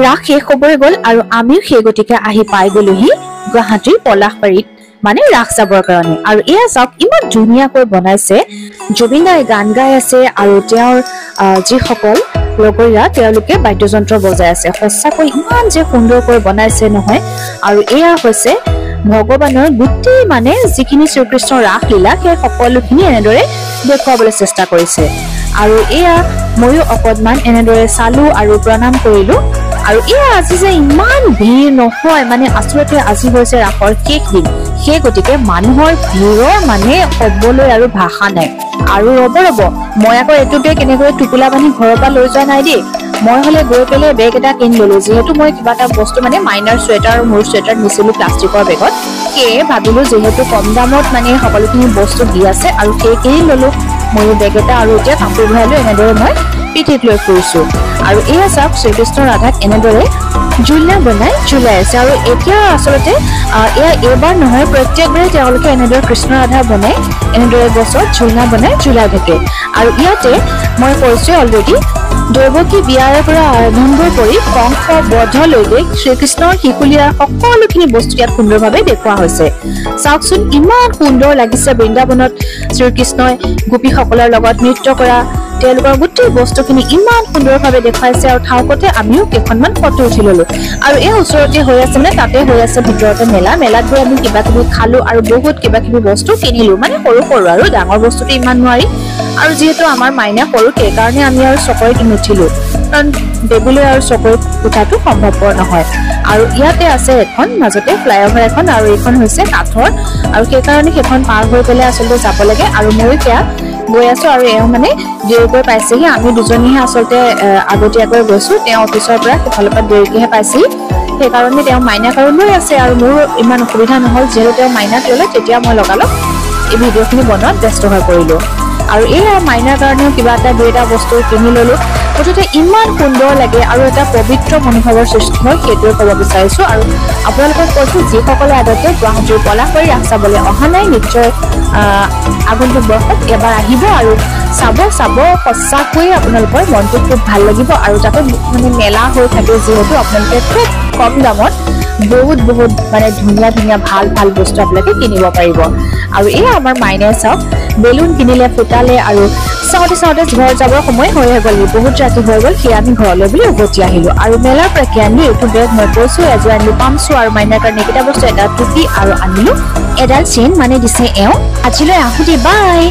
ৰাস শেষ হ'বই গ'ল আৰু আমিও সেই গতিকে আহি পাই গলোহি গুৱাহাটীৰ পলাশবাৰীত মানে ৰাস চাবৰ কাৰণে। আৰু এয়া চাওক ইমান ধুনীয়াকৈ বনাইছে। জুবিন দাই গান গাই আছে আৰু তেওঁৰ যিসকল লগৰীয়া তেওঁলোকে বাদ্যযন্ত্ৰ বজাই আছে। সঁচাকৈ ইমান যে সুন্দৰকৈ বনাইছে নহয়। আৰু এয়া হৈছে ভগৱানৰ গোটেই মানে যিখিনি শ্ৰীকৃষ্ণৰ ৰাসলীলা সেই সকলোখিনি এনেদৰে দেখুৱাবলৈ চেষ্টা কৰিছে। আৰু এয়া ময়ো অকণমান এনেদৰে চালো আৰু প্ৰণাম কৰিলো। আৰু এয়া আজি যে ইমান ভিৰ নহয়, মানে আচলতে আজি হৈছে ৰাসৰ শেষ দিন, সেই গতিকে মানুহৰ ভিৰৰ মানে ক'বলৈ আৰু ভাষা নাই। আৰু ৰ'ব মই আকৌ এইটো বেগ এনেকৈ টোপোলা বান্ধি ঘৰৰ পৰা লৈ যোৱা নাই দেই। মই হলে গৈ পেলাই বেগ এটা কিনি ললো, যিহেতু মই কিবা এটা বস্তু মানে মাইনাৰ চুৱেটাৰ আৰু মোৰ চুৱেটাৰ নিছিলো প্লাষ্টিকৰ বেগত। সেয়ে ভাবিলো যিহেতু কম দামত মানে সকলোখিনি বস্তু দি আছে আৰু সেই কিনি ললো ময়ো বেগ এটা। আৰু এতিয়া কাপোৰ ভৰালো এনেদৰে মই পিঠিত লৈ ফুৰিছো। আৰু এয়া চাওক শ্ৰীকৃষ্ণ ৰাধাক এনেদৰে জোলনা বনাই জোলাই আছে। আৰু এতিয়া আচলতে এয়া এইবাৰ নহয়, প্ৰত্যেকবাৰে তেওঁলোকে এনেদৰে কৃষ্ণ ৰাধা বনাই এনেদৰে গছত জোলনা বনাই জোলাই থাকে। আৰু ইয়াতে মই কৈছো অলৰেডি দৈৱকী বিয়াৰ পৰা আৰম্ভ কৰি কংস বধলৈকে শ্ৰীকৃষ্ণৰ শিশুলীলাৰ সকলোখিনি বস্তু ইয়াত সুন্দৰভাৱে দেখুওৱা হৈছে। চাওকচোন ইমান সুন্দৰ লাগিছে বৃন্দাবনত শ্ৰীকৃষ্ণই গোপীসকলৰ লগত নৃত্য কৰা, তেওঁলোকৰ গোটেই বস্তুখিনি ইমান সুন্দৰভাৱে দেখুৱাইছে। আৰু ঠাউকতে আমিও কেইখনমান ফটো উঠি ললো। আৰু এই ওচৰতে হৈ আছে মানে তাতে হৈ আছে ভিতৰতে মেলাত গৈ আমি কিবা কিবি খালো আৰু বহুত কিবা কিবি বস্তু কিনিলো, মানে সৰু সৰু আৰু ডাঙৰ বস্তুটো ইমান নোৱাৰি। আৰু যিহেতু আমাৰ মাইনা সৰু সেইকাৰণে আমি আৰু চকৰিত নুঠিলো, কাৰণ বেবুলৈ আৰু চকৰিত উঠাটো সম্ভৱপৰ নহয়। আৰু ইয়াতে আছে এখন মাজতে ফ্লাইঅভাৰ এখন, আৰু এইখন হৈছে কাঠৰ, আৰু সেইকাৰণে সেইখন পাৰ হৈ পেলাই আচলতে যাব লাগে। আৰু ময়ো সেয়া গৈ আছো আৰু এওঁ মানে দেৰিকৈ পাইছেহি। আমি দুজনীহে আচলতে আগতীয়াকৈ গৈছো, তেওঁ অফিচৰ পৰা সেইফালৰ পৰা দেৰিকেহে পাইছেহি। সেইকাৰণে তেওঁ মাইনাক আৰু লৈ আছে। আৰু মোৰ ইমান অসুবিধা নহল, যিহেতু তেওঁ মাইনাক ল'লে তেতিয়া মই লগালগ এই ভিডিঅ'খিনি বনোৱাত ব্যস্ত হৈ পৰিলো। আৰু এয়া মাইনাৰ কাৰণেও কিবা এটা দুই এটা বস্তু কিনি ললো। মুঠতে ইমান সুন্দৰ লাগে আৰু এটা পবিত্ৰ মনোভাৱৰ সৃষ্টি হয়, সেইটোৱে ক'ব বিচাৰিছো। আৰু আপোনালোকক কৈছো যিসকলে আগতে গুৱাহাটীৰ পলাশবাৰী ৰাস চাবলৈ অহা নাই, নিশ্চয় আগন্তুক বৰ্ষত এবাৰ আহিব আৰু চাব সঁচাকৈয়ে আপোনালোকৰ মনটো খুব ভাল লাগিব। আৰু তাতে মানে মেলা হৈ থাকে, যিহেতু আপোনালোকে খুব কম দামত বহুত মানে ধুনীয়া ভাল বস্তু আপোনালোকে কিনিব পাৰিব। আৰু এয়া আমাৰ মাইনাই চাওক বেলুন কিনিলে, ফুটালে, আৰু চাওঁতে ঘৰ যাবৰ সময় হৈ গ'ল, বহুত ৰাতি হৈ গ'ল। সেয়া আমি ঘৰলৈ বুলি উভতি আহিলো। আৰু মেলাৰ পৰা কি আনিলো, এইটো বেগ মই কৈছো এযোৰ আনিলো পামচু, আৰু মাইনাৰ কাৰণে এইকেইটা বস্তু এটা টুপি, আৰু আনিলো এডাল চেইন মানে দিছে এওঁ। আজিলৈ আহো দেই, বাই।